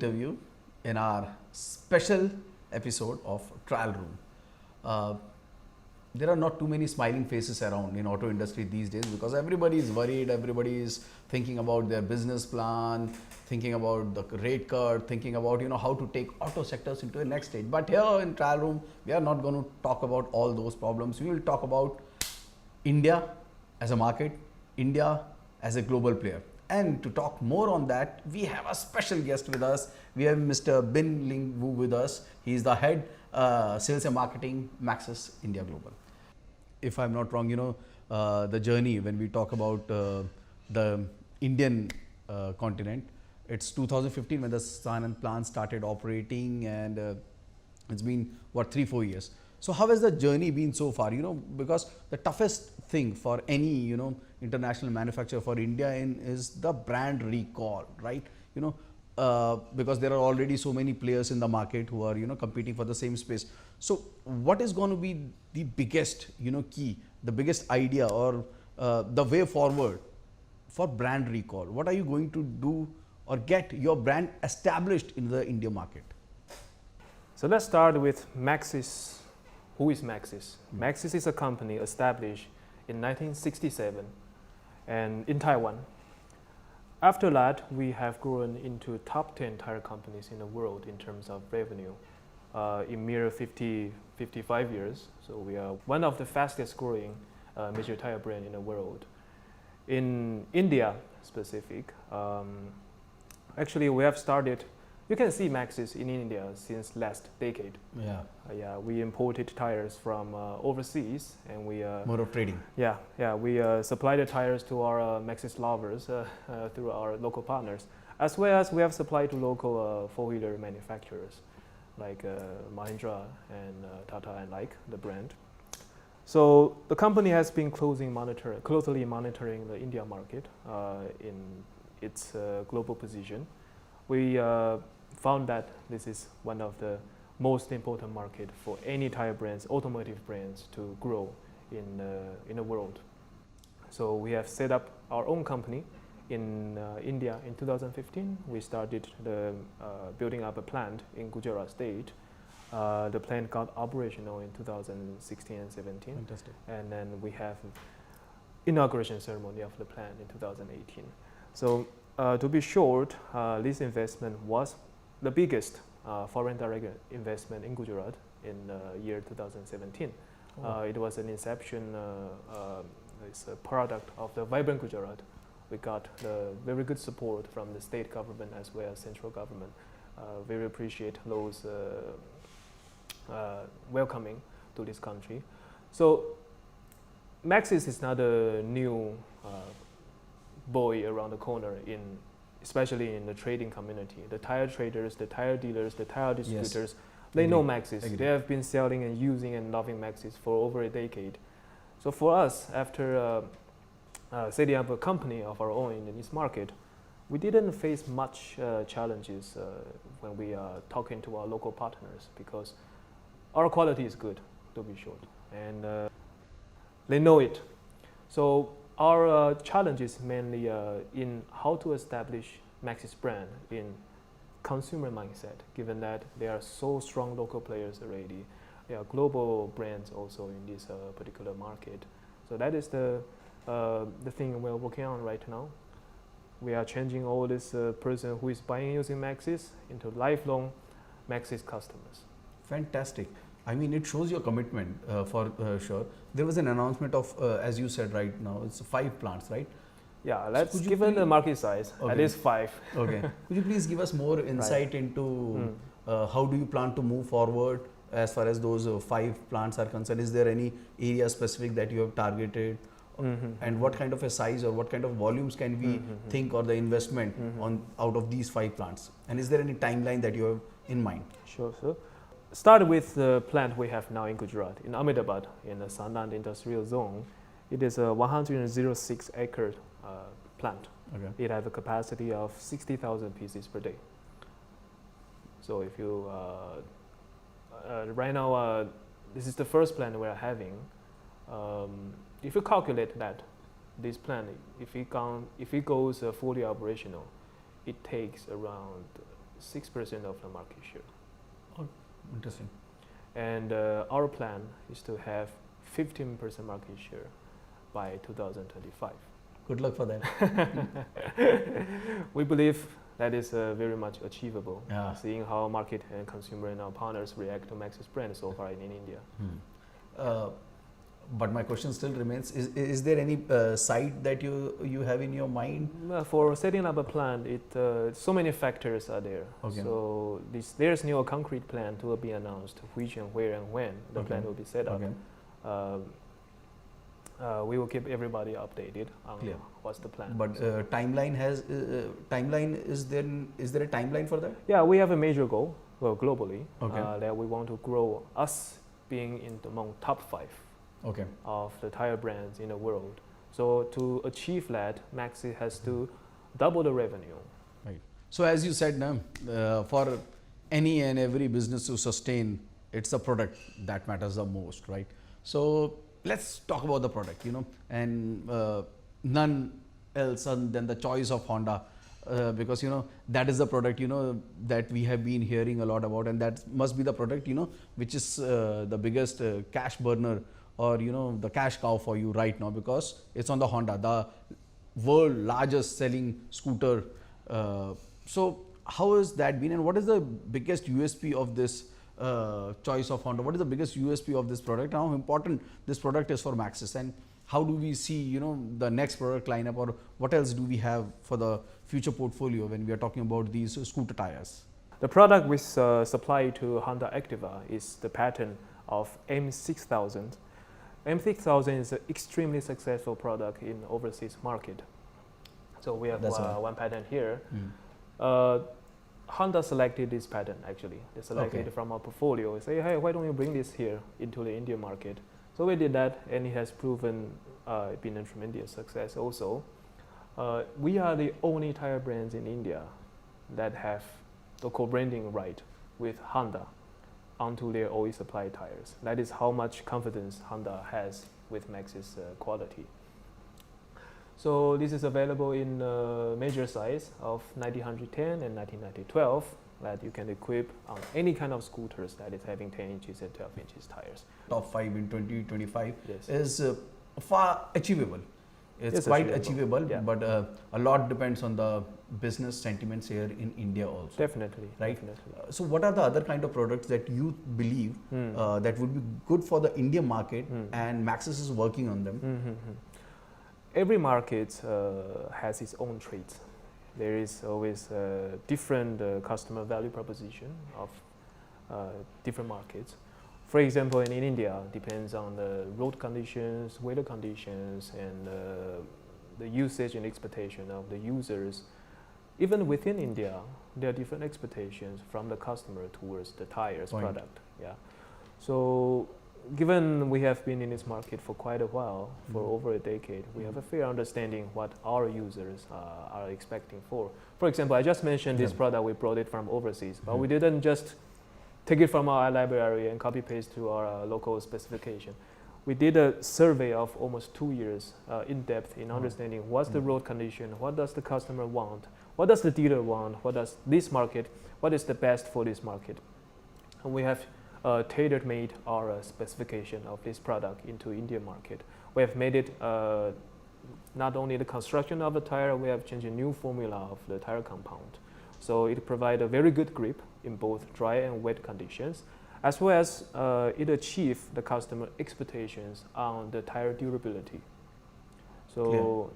interview in our special episode of Trial Room. Uh, there are not too many smiling faces around in auto industry these days because everybody is worried, everybody is thinking about their business plan, thinking about the rate cut, thinking about how to take auto sectors into the next stage. But here in Trial Room, we are not going to talk about all those problems. We will talk about India as a market, India as a global player. And to talk more on that, we have a special guest with us. We have Mr. Lin Wu with us. He is the head sales and marketing Maxxis India Global. If I'm not wrong, the journey when we talk about the Indian continent, it's 2015 when the Sanand plant started operating, and it's been what 3-4 years. So how has the journey been so far? Because the toughest thing for any international manufacturer for India is the brand recall, right? Because there are already so many players in the market who are competing for the same space. So what is going to be the biggest key, the biggest idea, or the way forward for brand recall? What are you going to do or get your brand established in the India market? So let's start with Maxxis. Who is Maxxis? Maxxis is a company established in 1967 and in Taiwan. After that, we have grown into top 10 tire companies in the world in terms of revenue in mere 55 years. So we are one of the fastest growing major tire brand in the world. In India specific, actually we have started. You can see Maxxis in India since last decade. Yeah, we imported tires from overseas, and we more of trading. We supply the tires to our Maxxis lovers through our local partners, as well as we have supplied to local four-wheeler manufacturers like Mahindra and Tata and the brand. So the company has been closely monitoring the India market in its global position. We found that this is one of the most important market for any tire brands, automotive brands, to grow in the world. So we have set up our own company in India in 2015. We started building up a plant in Gujarat state. The plant got operational in 2016 and 17. Fantastic. And then we have inauguration ceremony of the plant in 2018. So to be short, this investment was the biggest foreign direct investment in Gujarat in year 2017. It was an inception, it's a product of the Vibrant Gujarat. We got the very good support from the state government as well as central government. Very appreciate those welcoming to this country. So Maxxis is not a new boy around the corner, especially in the trading community. The tire traders, the tire dealers, the tire distributors, yes, they know Maxxis. They have been selling and using and loving Maxxis for over a decade. So for us, after setting up a company of our own in this market, we didn't face much challenges when we are talking to our local partners, because our quality is good, to be short, and they know it. So our challenge is mainly in how to establish Maxxis brand in consumer mindset, given that there are so strong local players already. There are global brands also in this particular market. So that is the thing we're working on right now. We are changing all this person who is buying using Maxxis into lifelong Maxxis customers. Fantastic. I mean, it shows your commitment for sure. There was an announcement of, as you said right now, it's 5 plants, right? Yeah, let's give it the market size. Okay. At least 5. Okay. Could you please give us more insight into how do you plan to move forward as far as those 5 plants are concerned? Is there any area specific that you have targeted? And what kind of a size or what kind of volumes can we think, or the investment out of these 5 plants? And is there any timeline that you have in mind? Sure, sir. Start with the plant we have now in Gujarat, in Ahmedabad, in the Sanand industrial zone. It is a 106-acre plant. Okay. It has a capacity of 60,000 pieces per day. So if you, right now, this is the first plant we are having. If you calculate that, this plant, if it goes fully operational, it takes around 6% of the market share. Oh, interesting. And our plan is to have 15% market share by 2025. Good luck for that. We believe that is very much achievable, Yeah. seeing how market and consumer and our partners react to Maxxis brand so far in India. But my question still remains: Is there any site that you have in your mind? For setting up a plant, so many factors are there. Okay. So there's no concrete plan to be announced, which and where and when the Okay. plant will be set up. Okay. We will keep everybody updated on Clear. what's the plan. But timeline is there a timeline for that? Yeah, we have a major goal, globally, Okay. that we want to grow us being among top 5 Okay. of the tire brands in the world. So to achieve that, Maxxis has to double the revenue. So as you said, for any and every business to sustain, it's the product that matters the most, right? So let's talk about the product, and none else than the choice of Honda, because that is the product that we have been hearing a lot about, and that must be the product which is the biggest cash burner, or the cash cow for you right now, because it's on the Honda, the world largest selling scooter. So how has that been, and what is the biggest USP of this choice of Honda? What is the biggest USP of this product? How important this product is for Maxxis, and how do we see the next product lineup, or what else do we have for the future portfolio when we are talking about these scooter tires? The product we supply to Honda Activa is the patent of M6000. M6000 is an extremely successful product in overseas market. So we have one patent here. Honda selected this patent actually. They selected it from our portfolio. They say, hey, why don't you bring this here into the Indian market? So we did that, and it has proven been a tremendous success also. We are the only tire brands in India that have the co-branding right with Honda onto their OE supply tires. That is how much confidence Honda has with Maxxis quality. So this is available in major size of 90-110 and 90-12 that you can equip on any kind of scooters that is having 10 inches and 12 inches tires. Top 5 in 2025 Yes. is far achievable. It's quite achievable, yeah. But a lot depends on the business sentiments here in India also. Definitely, right? Definitely. So what are the other kind of products that you believe that would be good for the Indian market, and Maxxis is working on them? Every market has its own traits. There is always a different customer value proposition of different markets. For example, in India, depends on the road conditions, weather conditions, and the usage and expectation of the users. Even within India, there are different expectations from the customer towards the tires product. Yeah. So, given we have been in this market for quite a while, for over a decade, we have a fair understanding what our users are expecting for. For example, I just mentioned this product, we brought it from overseas, but we didn't just take it from our library and copy paste to our local specification. We did a survey of almost 2 years in depth in understanding what's the road condition, what does the customer want, what does the dealer want, what does this market, what is the best for this market. And we have tailor-made our specification of this product into Indian market. We have made it not only the construction of the tire, we have changed a new formula of the tire compound. So it provides a very good grip in both dry and wet conditions, as well as it achieves the customer expectations on the tire durability. So,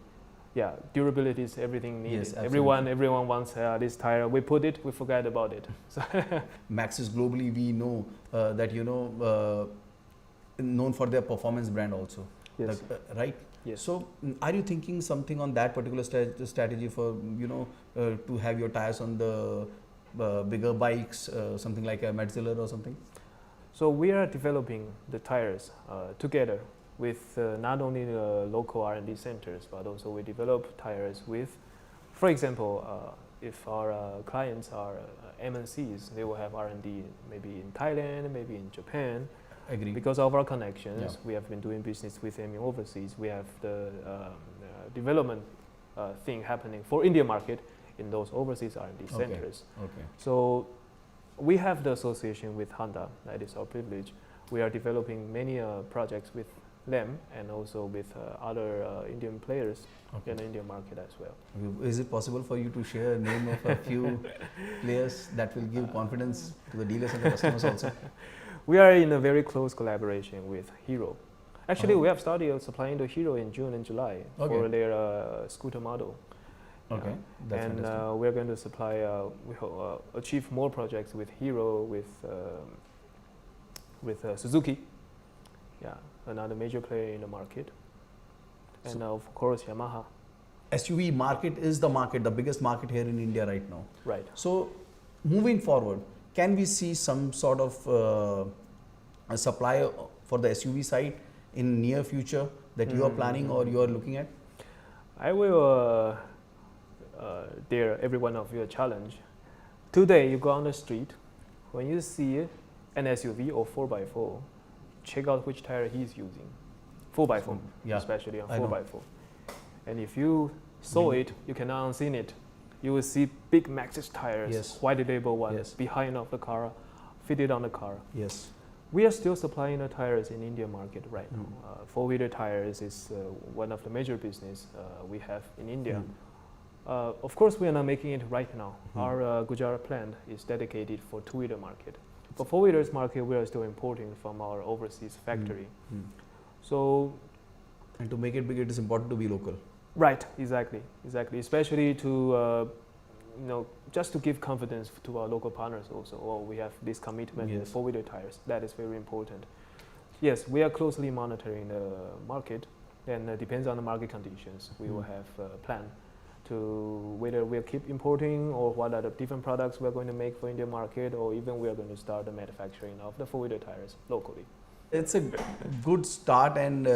yeah, durability is everything needed. Yes, everyone wants this tire. We put it, we forget about it. So Maxxis globally, we know that known for their performance brand also. Yes. Right? Yes. So are you thinking something on that particular strategy for to have your tires on the bigger bikes, something like a Metzeler or something? So we are developing the tires together with not only the local R&D centers, but also we develop tires with, for example, if our clients are MNCs, they will have R&D maybe in Thailand, maybe in Japan. Agree. Because of our connections, we have been doing business with them in overseas. We have the development thing happening for Indian market in those overseas R&D Okay. centers. Okay. So we have the association with Honda. That is our privilege. We are developing many projects with them and also with other Indian players Okay. in the Indian market as well. Is it possible for you to share a name of a few players that will give confidence to the dealers and the customers also? We are in a very close collaboration with Hero. Actually, Oh. we have started supplying to Hero in June and July for Okay. their scooter model. Okay, that's And fantastic. we're going to supply, we achieve more projects with Hero, with Suzuki, yeah, another major player in the market, and So- of course Yamaha. SUV market is the market, the biggest market here in India right now. Right. So, moving forward, can we see some sort of a supply for the SUV side in near future that you are planning or you are looking at? I will dare every one of you a challenge. Today, you go on the street, when you see an SUV or 4x4, check out which tire he's using. 4x4, Yeah, especially on I know. 4x4. And if you saw it, you cannot unseen it. You will see big Maxxis tires, Yes. white label ones, Yes. behind of the car, fitted on the car. Yes. We are still supplying the tires in Indian market right now. Mm. Four-wheeler tires is one of the major business we have in India. Mm. Of course, we are not making it right now. Mm. Our Gujarat plant is dedicated for two-wheeler market. For four-wheelers market, we are still importing from our overseas factory. Mm. So, And to make it big, it is important to be local. right, exactly. Especially to, just to give confidence to our local partners also. Oh, we have this commitment in Yes. four-wheeler tires. That is very important. Yes, we are closely monitoring the market, and depends on the market conditions. We will have a plan to whether we'll keep importing or what are the different products we're going to make for Indian market, or even we are going to start the manufacturing of the four-wheeler tires locally. It's a good start, and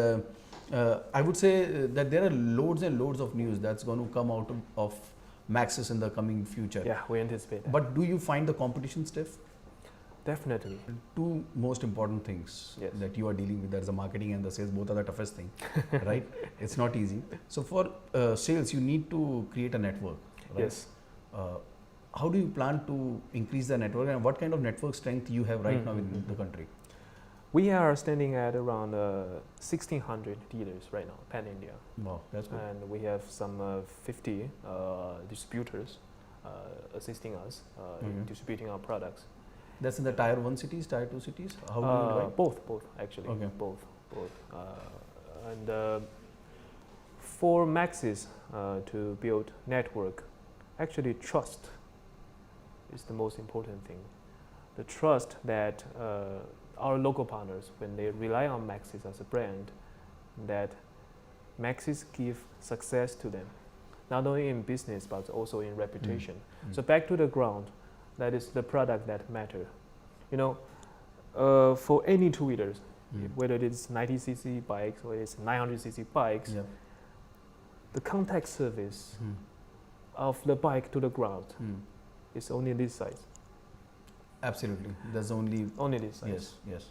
I would say that there are loads and loads of news that's going to come out of Maxxis in the coming future. Yeah, we anticipate that. But do you find the competition stiff? Definitely. Two most important things Yes. that you are dealing with, there's the marketing and the sales, both are the toughest thing, right? It's not easy. So for sales, you need to create a network, right? Yes. How do you plan to increase the network, and what kind of network strength you have right now in the country? We are standing at around 1,600 dealers right now, pan India, Wow, that's good. and we have some 50 distributors assisting us in Mhm. distributing our products. That's in the tier 1 cities, tier 2 cities? How do you divide? Both actually. Okay. Both. And for Maxxis to build network, actually trust is the most important thing. The trust that our local partners, when they rely on Maxxis as a brand, that Maxxis give success to them, not only in business but also in reputation. Mm. So back to the ground, that is the product that matter. For any two-wheelers, whether it's 90cc bikes or it's 900cc bikes, Yeah. the contact service Mm. of the bike to the ground Mm. is only this size. Absolutely. There's only Only this size. yes, yes,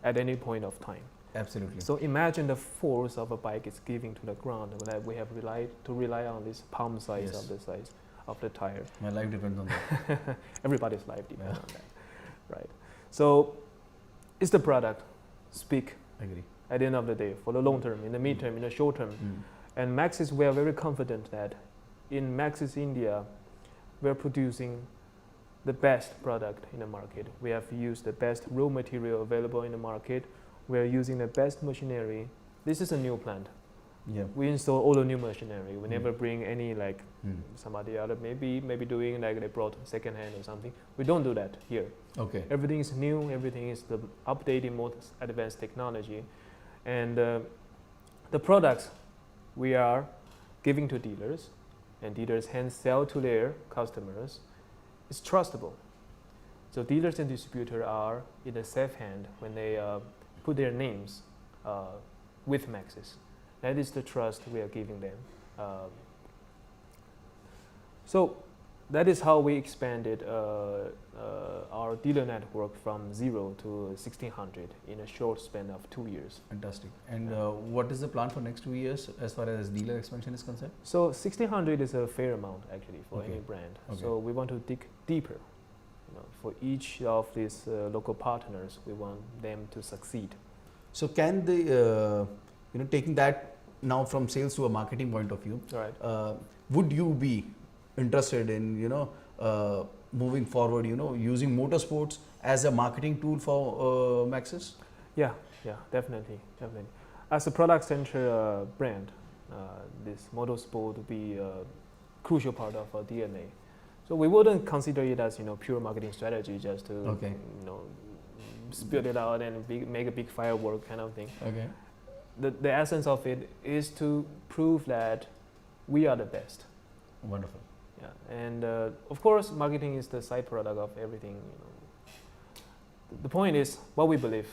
At any point of time. absolutely. So imagine the force of a bike is giving to the ground that we have rely on this palm size Yes. of the size of the tire. My life depends on that. Everybody's life depends Yeah. on that, right? So it's the product speak Agree. at the end of the day for the long term, in the midterm, in the short term. Mm. And Maxxis, we are very confident that in Maxxis India, we are producing the best product in the market. We have used the best raw material available in the market. We are using the best machinery. This is a new plant. Yeah. We install all the new machinery. We never bring any like Mm. somebody other maybe doing like they brought second hand or something. We don't do that here. Okay. Everything is new. Everything is the updated, most advanced technology, and the products we are giving to dealers, and dealers hence sell to their customers, is trustable. So dealers and distributor are in a safe hand when they put their names with Maxxis. That is the trust we are giving them. So that is how we expanded our dealer network from 0 to 1,600 in a short span of 2 years. Fantastic. And what is the plan for next 2 years as far as dealer expansion is concerned? So 1,600 is a fair amount actually for Okay. any brand. Okay. So we want to dig deeper. For each of these local partners, we want them to succeed. So can the, taking that now from sales to a marketing point of view, Right. would you be interested in, moving forward, using motorsports as a marketing tool for Maxxis? Yeah, definitely. As a product-centered brand, this motorsport will be a crucial part of our DNA. So we wouldn't consider it as pure marketing strategy just to Okay. spit it out and make a big firework kind of thing. Okay. The essence of it is to prove that we are the best. Wonderful. Yeah, and of course, marketing is the side product of everything. The point is what we believe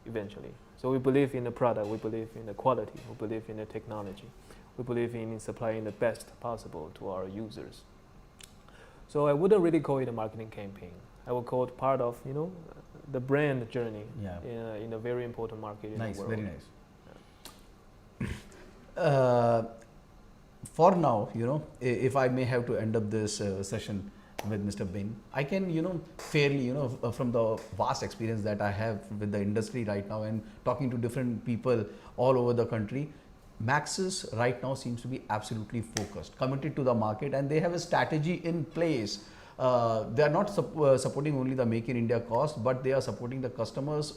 eventually. So we believe in the product, we believe in the quality, we believe in the technology, we believe in supplying the best possible to our users. So I wouldn't really call it a marketing campaign. I would call it part of the brand journey in a very important market in Nice, the world. very nice. For now, if I may have to end up this session with Mr. Bin, I can, fairly, from the vast experience that I have with the industry right now and talking to different people all over the country, Maxxis right now seems to be absolutely focused, committed to the market, and they have a strategy in place. They are not supporting only the Make in India cost, but they are supporting the customers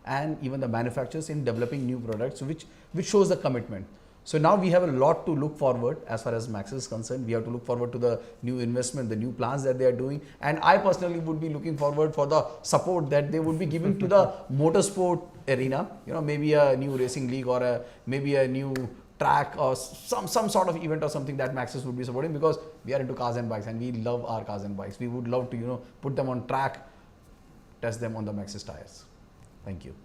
and even the manufacturers in developing new products, which shows the commitment. So now we have a lot to look forward as far as Maxxis is concerned. We have to look forward to the new investment, the new plans that they are doing. And I personally would be looking forward for the support that they would be giving to the motorsport arena, maybe a new racing league or maybe a new track or some sort of event or something that Maxxis would be supporting, because we are into cars and bikes and we love our cars and bikes. We would love to, put them on track, test them on the Maxxis tires. Thank you.